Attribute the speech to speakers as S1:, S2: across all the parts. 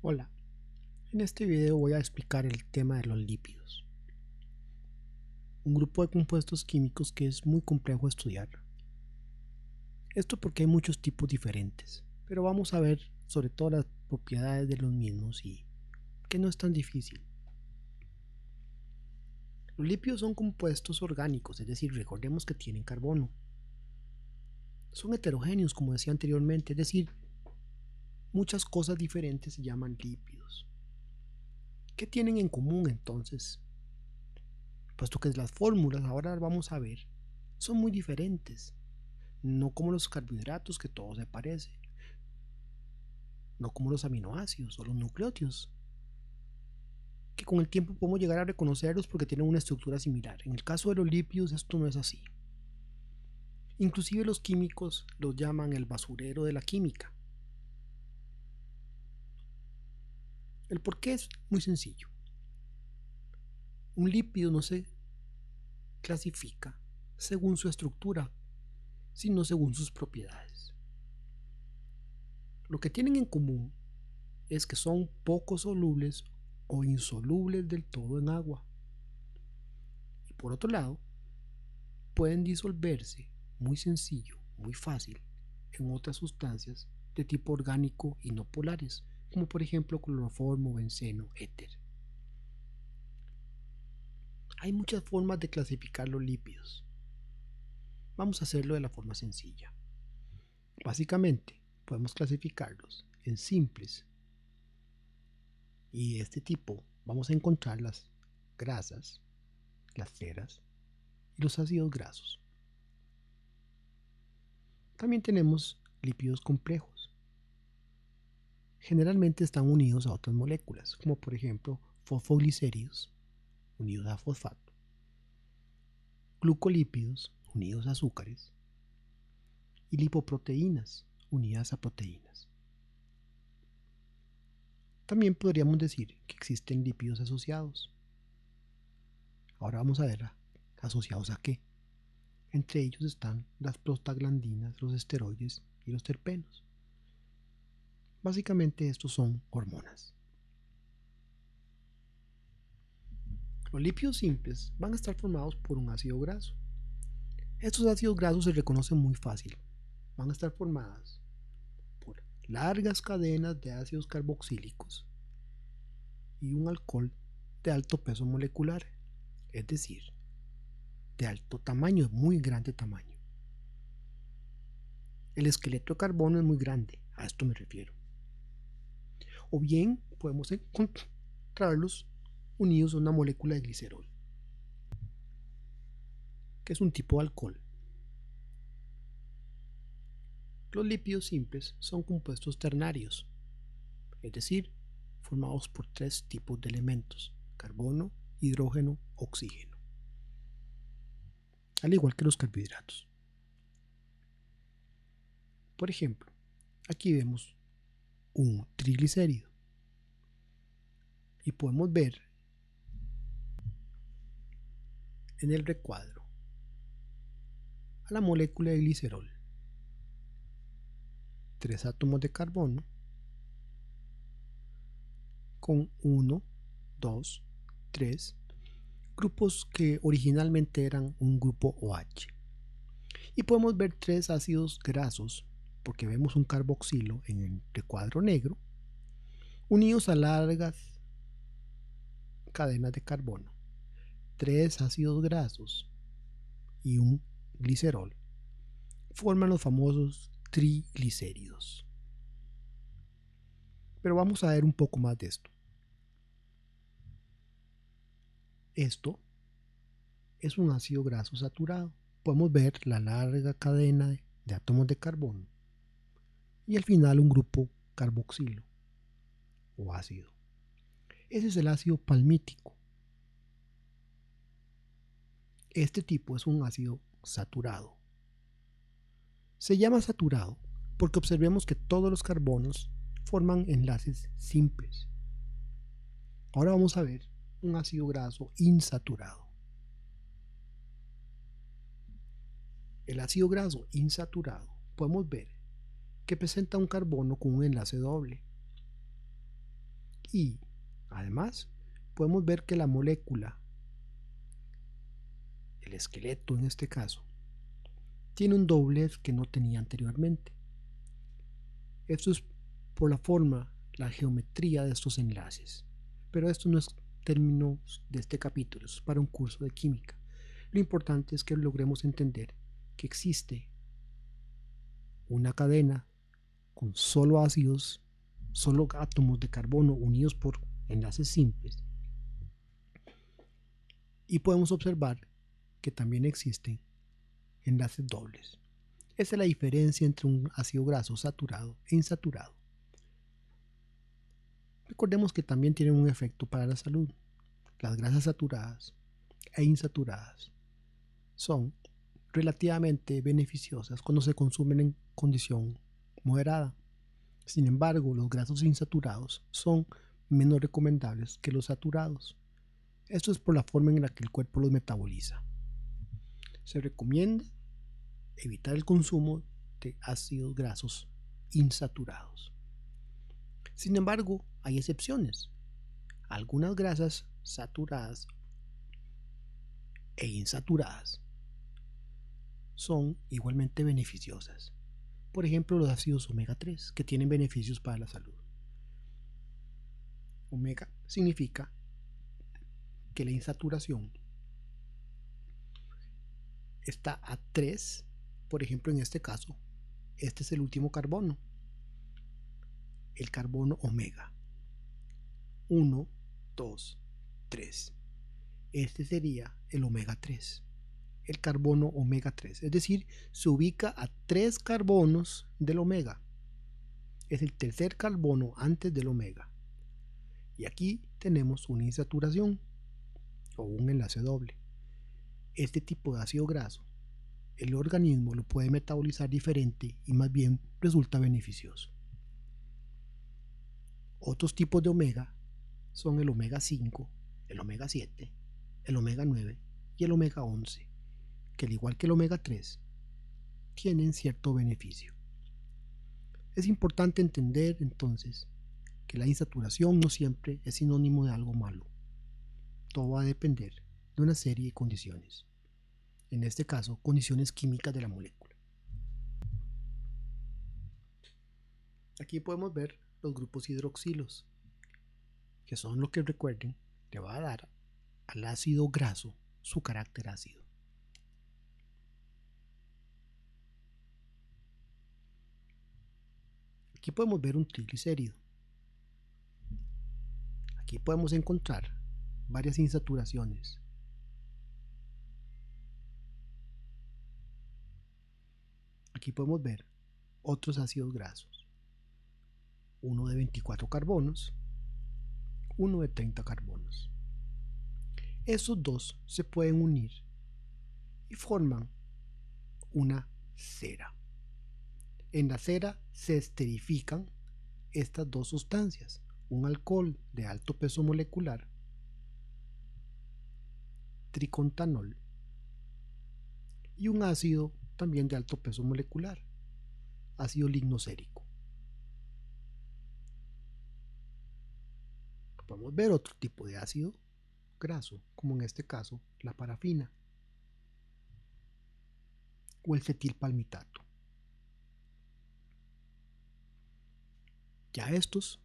S1: Hola, en este video voy a explicar el tema de los lípidos, un grupo de compuestos químicos que es muy complejo de estudiar. Esto porque hay muchos tipos diferentes, pero vamos a ver sobre todo las propiedades de los mismos y que no es tan difícil. Los lípidos son compuestos orgánicos, es decir, recordemos que tienen carbono. Son heterogéneos, como decía anteriormente, es decir, muchas cosas diferentes se llaman lípidos. ¿Qué tienen en común entonces? Puesto que las fórmulas, ahora vamos a ver, son muy diferentes. No como los carbohidratos, que todo se parece, no como los aminoácidos o los nucleótidos, que con el tiempo podemos llegar a reconocerlos porque tienen una estructura similar. En el caso de los lípidos esto no es así. Inclusive los químicos los llaman el basurero de la química. El porqué es muy sencillo. Un lípido no se clasifica según su estructura, sino según sus propiedades. Lo que tienen en común es que son poco solubles o insolubles del todo en agua. Y por otro lado, pueden disolverse muy sencillo, muy fácil, en otras sustancias de tipo orgánico y no polares, como por ejemplo cloroformo, benceno, éter. Hay muchas formas de clasificar los lípidos. Vamos a hacerlo de la forma sencilla. Básicamente, podemos clasificarlos en simples y de este tipo vamos a encontrar las grasas, las ceras y los ácidos grasos. También tenemos lípidos complejos. Generalmente están unidos a otras moléculas, como por ejemplo fosfoglicéridos unidos a fosfato, glucolípidos unidos a azúcares y lipoproteínas unidas a proteínas. También podríamos decir que existen lípidos asociados. Ahora vamos a ver asociados a qué. Entre ellos están las prostaglandinas, los esteroides y los terpenos. Básicamente estos son hormonas. Los lípidos simples van a estar formados por un ácido graso. Estos ácidos grasos se reconocen muy fácil. Van a estar formadas por largas cadenas de ácidos carboxílicos y un alcohol de alto peso molecular, es decir, de alto tamaño, muy grande tamaño. El esqueleto de carbono es muy grande, a esto me refiero. O bien podemos encontrarlos unidos a una molécula de glicerol, que es un tipo de alcohol. Los lípidos simples son compuestos ternarios, es decir, formados por tres tipos de elementos: carbono, hidrógeno, oxígeno, al igual que los carbohidratos. Por ejemplo, aquí vemos un triglicérido y podemos ver en el recuadro a la molécula de glicerol, tres átomos de carbono con 1, 2, 3 grupos que originalmente eran un grupo OH. Y podemos ver tres ácidos grasos, porque vemos un carboxilo en el recuadro negro, unidos a largas cadenas de carbono. Tres ácidos grasos y un glicerol forman los famosos triglicéridos. Pero vamos a ver un poco más de esto. Esto es un ácido graso saturado. Podemos ver la larga cadena de átomos de carbono y al final un grupo carboxilo o ácido. Ese es el ácido palmítico. Este tipo es un ácido saturado. Se llama saturado porque observemos que todos los carbonos forman enlaces simples. Ahora vamos a ver un ácido graso insaturado. El ácido graso insaturado podemos ver que presenta un carbono con un enlace doble. Y además podemos ver que la molécula, el esqueleto en este caso, tiene un doblez que no tenía anteriormente. Esto es por la forma, la geometría de estos enlaces. Pero esto no es términos de este capítulo, es para un curso de química. Lo importante es que logremos entender que existe una cadena con solo ácidos, solo átomos de carbono unidos por enlaces simples. Y podemos observar que también existen enlaces dobles. Esa es la diferencia entre un ácido graso saturado e insaturado. Recordemos que también tienen un efecto para la salud. Las grasas saturadas e insaturadas son relativamente beneficiosas cuando se consumen en condición moderada. Sin embargo, los grasos insaturados son menos recomendables que los saturados. Esto es por la forma en la que el cuerpo los metaboliza. Se recomienda evitar el consumo de ácidos grasos insaturados. Sin embargo, hay excepciones. Algunas grasas saturadas e insaturadas son igualmente beneficiosas. Por ejemplo, los ácidos omega 3, que tienen beneficios para la salud. Omega significa que la insaturación está a 3, por ejemplo, en este caso, este es el último carbono, el carbono omega. 1, 2, 3. Este sería el omega 3, el carbono omega 3. Es decir, se ubica a 3 carbonos del omega. Es el tercer carbono antes del omega. Y aquí tenemos una insaturación o un enlace doble. Este tipo de ácido graso, el organismo lo puede metabolizar diferente y más bien resulta beneficioso. Otros tipos de omega son el omega 5, el omega 7, el omega 9 y el omega 11, que al igual que el omega 3, tienen cierto beneficio. Es importante entender entonces que la insaturación no siempre es sinónimo de algo malo. Todo va a depender de una serie de condiciones. En este caso, condiciones químicas de la molécula. Aquí podemos ver los grupos hidroxilos, que son lo que, recuerden, le va a dar al ácido graso su carácter ácido. Aquí podemos ver un triglicérido. Aquí podemos encontrar varias insaturaciones. Aquí podemos ver otros ácidos grasos. Uno de 24 carbonos, uno de 30 carbonos. Esos dos se pueden unir y forman una cera. En la cera se esterifican estas dos sustancias, un alcohol de alto peso molecular, tricontanol, y un ácido también de alto peso molecular, ácido lignocérico. Podemos ver otro tipo de ácido graso, como en este caso la parafina o el cetilpalmitato. Ya estos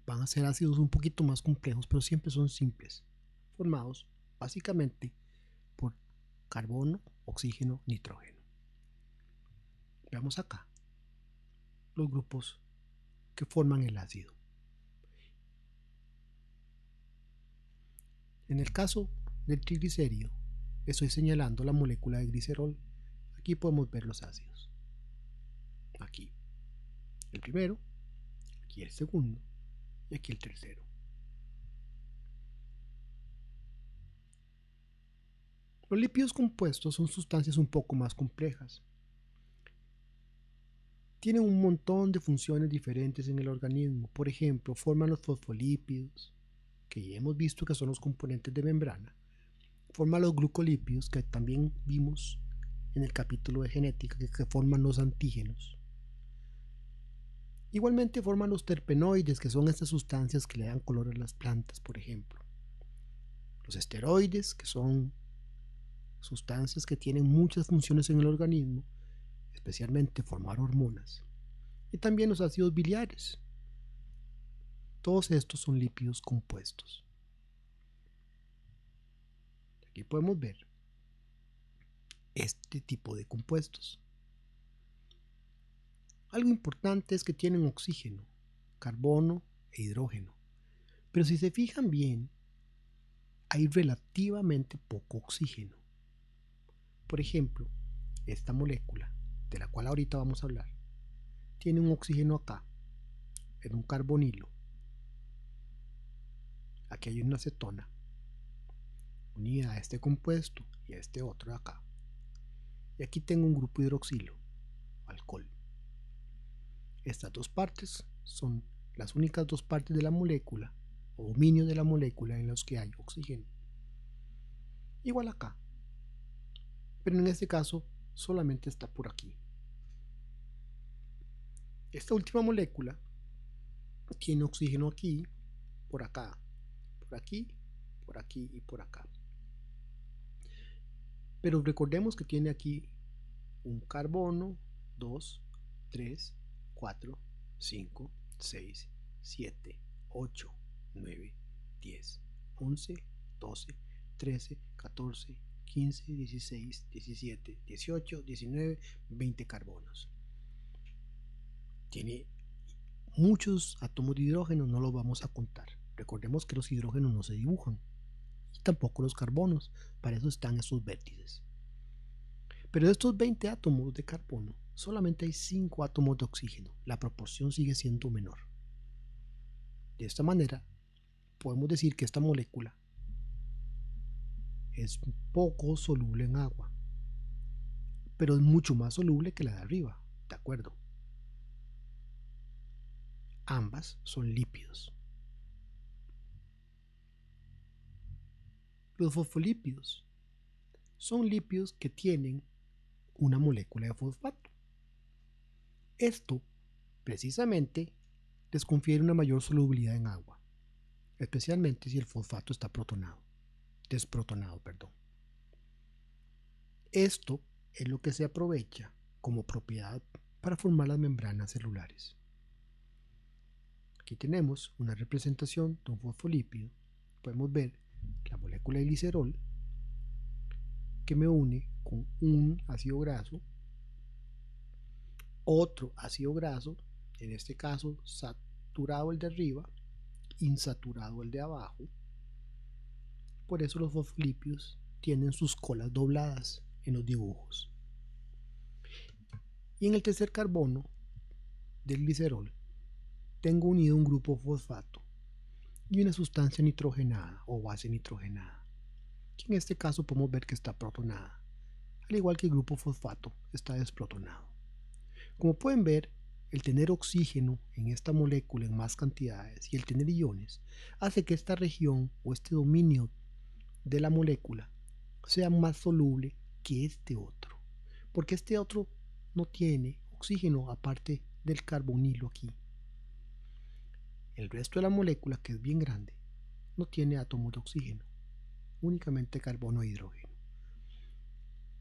S1: van a ser ácidos un poquito más complejos, pero siempre son simples, formados básicamente por carbono, oxígeno, nitrógeno. Veamos acá los grupos que forman el ácido. En el caso del triglicérido, estoy señalando la molécula de glicerol. Aquí podemos ver los ácidos. Aquí el primero, aquí el segundo y aquí el tercero. Los lípidos compuestos son sustancias un poco más complejas. Tienen un montón de funciones diferentes en el organismo. Por ejemplo, forman los fosfolípidos, que ya hemos visto que son los componentes de membrana. Forman los glucolípidos, que también vimos en el capítulo de genética, que forman los antígenos. Igualmente forman los terpenoides, que son estas sustancias que le dan color a las plantas, por ejemplo. Los esteroides, que son sustancias que tienen muchas funciones en el organismo, especialmente formar hormonas. Y también los ácidos biliares. Todos estos son lípidos compuestos. Aquí podemos ver este tipo de compuestos. Algo importante es que tienen oxígeno, carbono e hidrógeno. Pero si se fijan bien, hay relativamente poco oxígeno. Por ejemplo, esta molécula, de la cual ahorita vamos a hablar, tiene un oxígeno acá, en un carbonilo. Aquí hay una acetona, unida a este compuesto y a este otro de acá. Y aquí tengo un grupo hidroxilo, alcohol. Estas dos partes son las únicas dos partes de la molécula o dominios de la molécula en los que hay oxígeno. Igual acá, pero en este caso solamente está por aquí. Esta última molécula tiene oxígeno aquí, por acá, por aquí, por aquí y por acá. Pero recordemos que tiene aquí un carbono, 2, 3, 4, 5, 6, 7, 8, 9, 10, 11, 12, 13, 14, 15, 16, 17, 18, 19, 20 carbonos. Tiene muchos átomos de hidrógeno, no los vamos a contar. Recordemos que los hidrógenos no se dibujan y tampoco los carbonos, para eso están esos vértices. Pero de estos 20 átomos de carbono, solamente hay 5 átomos de oxígeno. La proporción sigue siendo menor. De esta manera, podemos decir que esta molécula es poco soluble en agua, pero es mucho más soluble que la de arriba, ¿de acuerdo? Ambas son lípidos. Los fosfolípidos son lípidos que tienen una molécula de fosfato. Esto, precisamente, les confiere una mayor solubilidad en agua, especialmente si el fosfato está desprotonado. Esto es lo que se aprovecha como propiedad para formar las membranas celulares. Aquí tenemos una representación de un fosfolípido. Podemos ver la molécula de glicerol que me une con un ácido graso, otro ácido graso, en este caso saturado el de arriba, insaturado el de abajo. Por eso los fosfolípidos tienen sus colas dobladas en los dibujos. Y en el tercer carbono del glicerol tengo unido un grupo fosfato y una sustancia nitrogenada o base nitrogenada, que en este caso podemos ver que está protonada, al igual que el grupo fosfato está desprotonado. Como pueden ver, el tener oxígeno en esta molécula en más cantidades y el tener iones hace que esta región o este dominio de la molécula sea más soluble que este otro, porque este otro no tiene oxígeno aparte del carbonilo aquí. El resto de la molécula, que es bien grande, no tiene átomos de oxígeno, únicamente carbono e hidrógeno.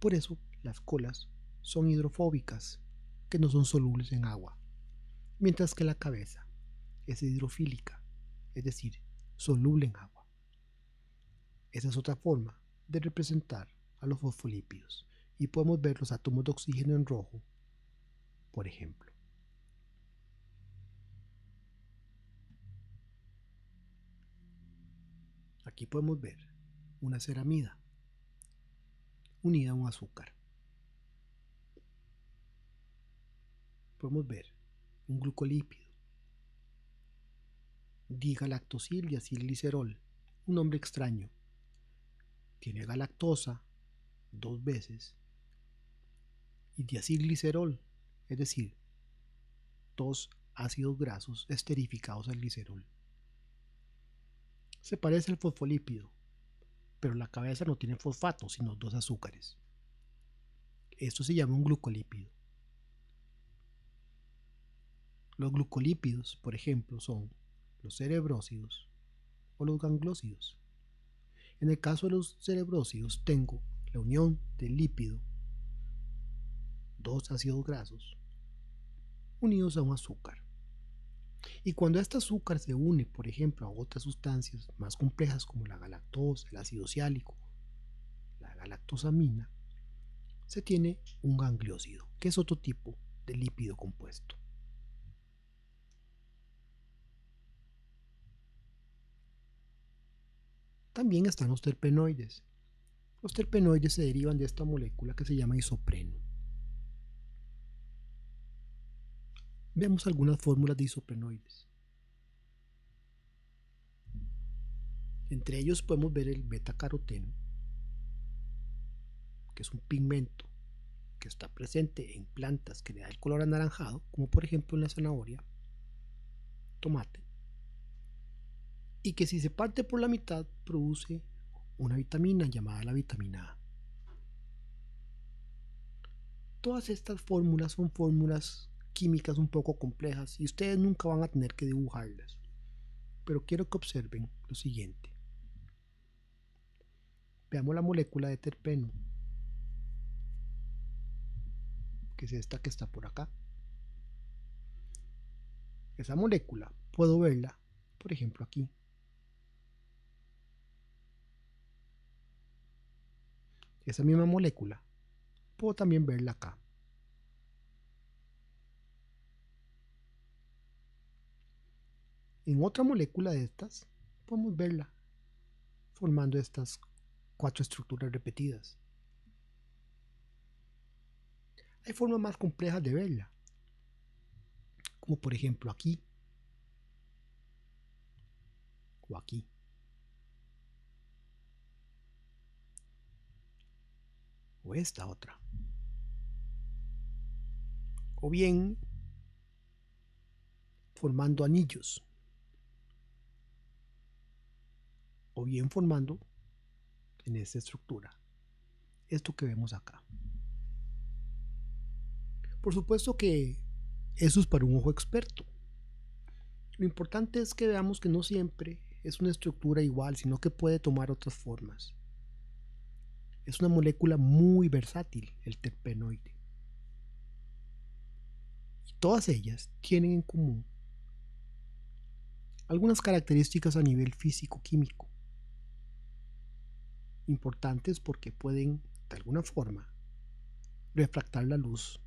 S1: Por eso las colas son hidrofóbicas, que no son solubles en agua, mientras que la cabeza es hidrofílica, es decir, soluble en agua. Esa es otra forma de representar a los fosfolípidos y podemos ver los átomos de oxígeno en rojo, por ejemplo. Aquí podemos ver una ceramida unida a un azúcar. Podemos ver un glucolípido, digalactosil y acilglicerol, un nombre extraño. Tiene galactosa 2 veces y diacilglicerol, es decir, 2 ácidos grasos esterificados al glicerol. Se parece al fosfolípido, pero la cabeza no tiene fosfato, sino 2 azúcares. Esto se llama un glucolípido. Los glucolípidos, por ejemplo, son los cerebrósidos o los ganglósidos. En el caso de los cerebrósidos tengo la unión del lípido, dos ácidos grasos, unidos a un azúcar. Y cuando este azúcar se une, por ejemplo, a otras sustancias más complejas como la galactosa, el ácido siálico, la galactosamina, se tiene un gangliósido, que es otro tipo de lípido compuesto. También están los terpenoides. Los terpenoides se derivan de esta molécula que se llama isopreno. Veamos algunas fórmulas de isoprenoides. Entre ellos podemos ver el beta-caroteno, que es un pigmento que está presente en plantas que le da el color anaranjado, como por ejemplo en la zanahoria, tomate, y que si se parte por la mitad produce una vitamina llamada la vitamina A. Todas estas fórmulas son fórmulas químicas un poco complejas y ustedes nunca van a tener que dibujarlas, pero quiero que observen lo siguiente. Veamos la molécula de terpeno, que es esta que está por acá. Esa molécula puedo verla, por ejemplo, aquí. Esa misma molécula puedo también verla acá. En otra molécula de estas podemos verla formando estas 4 estructuras repetidas. Hay formas más complejas de verla, como por ejemplo aquí o aquí. O esta otra. O bien formando anillos. O bien formando en esta estructura esto que vemos acá. Por supuesto que eso es para un ojo experto. Lo importante es que veamos que no siempre es una estructura igual, sino que puede tomar otras formas. Es una molécula muy versátil, el terpenoide. Y todas ellas tienen en común algunas características a nivel físico-químico. Importantes porque pueden, de alguna forma, refractar la luz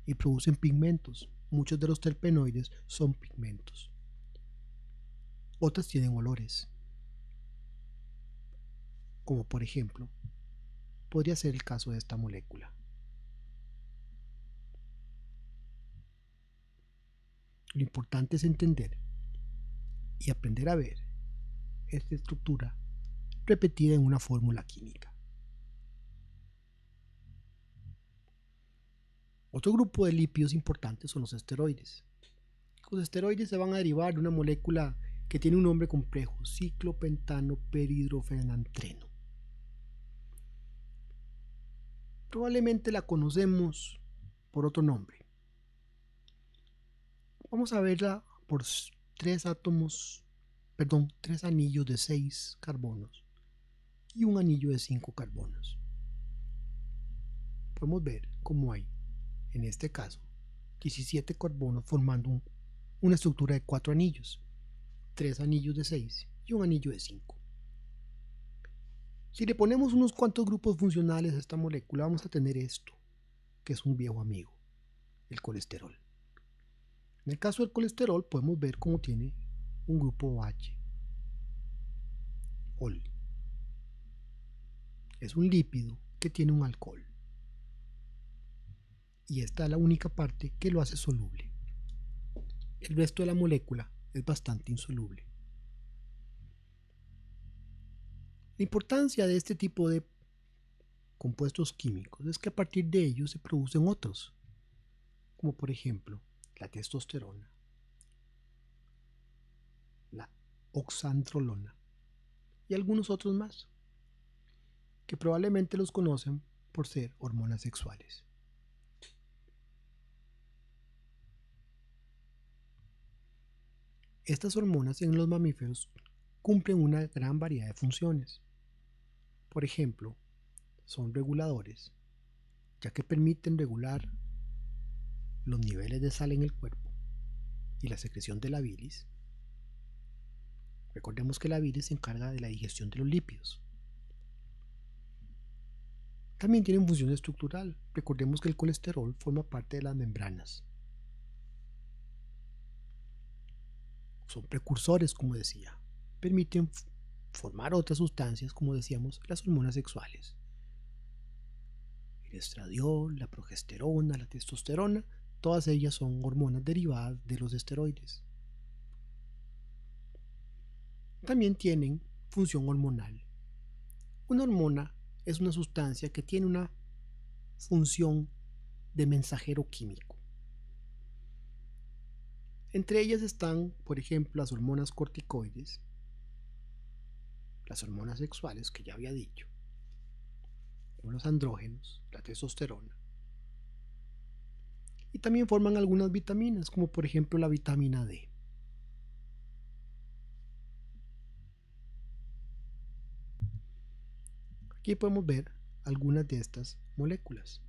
S1: y producen pigmentos. Muchos de los terpenoides son pigmentos. Otras tienen olores, como por ejemplo, podría ser el caso de esta molécula. Lo importante es entender y aprender a ver esta estructura repetida en una fórmula química. Otro grupo de lípidos importantes son los esteroides. Los esteroides se van a derivar de una molécula que tiene un nombre complejo, ciclopentano peridrofenantreno. Probablemente la conocemos por otro nombre. Vamos a verla por tres anillos de 6 carbonos y un anillo de 5 carbonos. Podemos ver cómo hay, en este caso, 17 carbonos formando una estructura de 4 anillos, 3 anillos de 6 y un anillo de 5. Si le ponemos unos cuantos grupos funcionales a esta molécula, vamos a tener esto, que es un viejo amigo, el colesterol. En el caso del colesterol podemos ver cómo tiene un grupo OH, OL. Es un lípido que tiene un alcohol. Y esta es la única parte que lo hace soluble. El resto de la molécula es bastante insoluble. La importancia de este tipo de compuestos químicos es que a partir de ellos se producen otros, como por ejemplo la testosterona, la oxandrolona y algunos otros más, que probablemente los conocen por ser hormonas sexuales. Estas hormonas en los mamíferos cumplen una gran variedad de funciones. Por ejemplo, son reguladores, ya que permiten regular los niveles de sal en el cuerpo y la secreción de la bilis. Recordemos que la bilis se encarga de la digestión de los lípidos. También tienen función estructural. Recordemos que el colesterol forma parte de las membranas. Son precursores, como decía. Permiten formar otras sustancias, como decíamos, las hormonas sexuales. El estradiol, la progesterona, la testosterona, todas ellas son hormonas derivadas de los esteroides. También tienen función hormonal. Una hormona es una sustancia que tiene una función de mensajero químico. Entre ellas están, por ejemplo, las hormonas corticoides, las hormonas sexuales que ya había dicho, los andrógenos, la testosterona. Y también forman algunas vitaminas, como por ejemplo la vitamina D. Aquí podemos ver algunas de estas moléculas: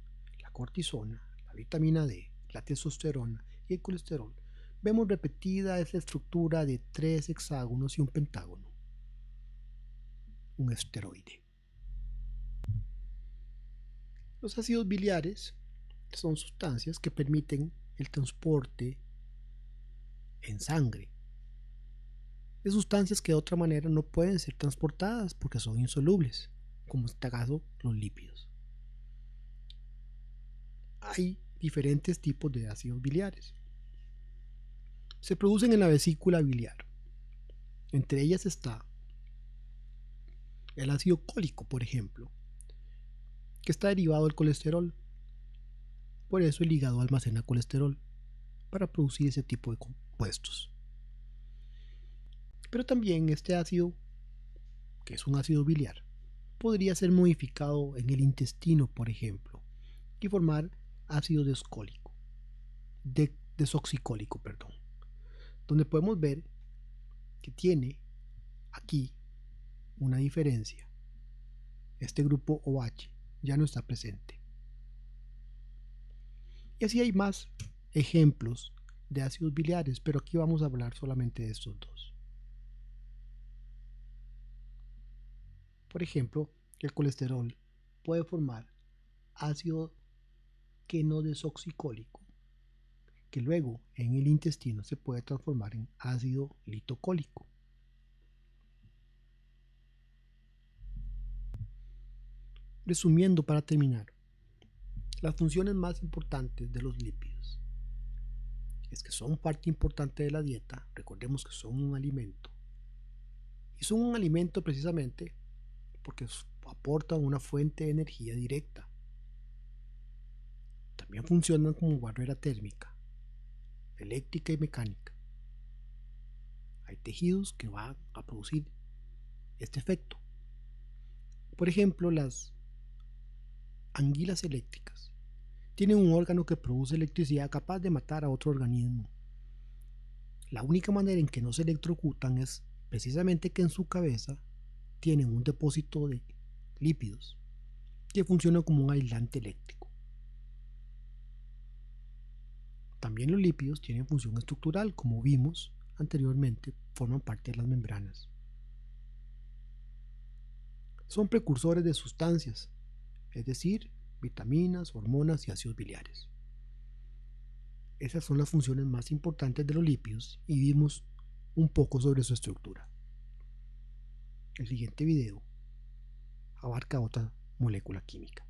S1: la cortisona, la vitamina D, la testosterona y el colesterol. Vemos repetida esa estructura de 3 hexágonos y un pentágono, un esteroide. Los ácidos biliares son sustancias que permiten el transporte en sangre de sustancias que de otra manera no pueden ser transportadas porque son insolubles, como en este caso los lípidos. Hay diferentes tipos de ácidos biliares. Se producen en la vesícula biliar. Entre ellas está el ácido cólico, por ejemplo, que está derivado del colesterol. Por eso el hígado almacena colesterol para producir ese tipo de compuestos. Pero también este ácido, que es un ácido biliar, podría ser modificado en el intestino, por ejemplo, y formar ácido desoxicólico, donde podemos ver que tiene aquí una diferencia. Este grupo OH ya no está presente. Y así hay más ejemplos de ácidos biliares, pero aquí vamos a hablar solamente de estos dos. Por ejemplo, el colesterol puede formar ácido quenodesoxicólico, que luego en el intestino se puede transformar en ácido litocólico. Resumiendo, para terminar, las funciones más importantes de los lípidos es que son parte importante de la dieta. Recordemos que son un alimento, y son un alimento precisamente porque aportan una fuente de energía directa. También funcionan como barrera térmica, eléctrica y mecánica. Hay tejidos que van a producir este efecto. Por ejemplo, las anguilas eléctricas tienen un órgano que produce electricidad capaz de matar a otro organismo. La única manera en que no se electrocutan es precisamente que en su cabeza tienen un depósito de lípidos que funciona como un aislante eléctrico. También los lípidos tienen función estructural, como vimos anteriormente, forman parte de las membranas. Son precursores de sustancias, es decir, vitaminas, hormonas y ácidos biliares. Esas son las funciones más importantes de los lípidos y vimos un poco sobre su estructura. El siguiente video abarca otra molécula química.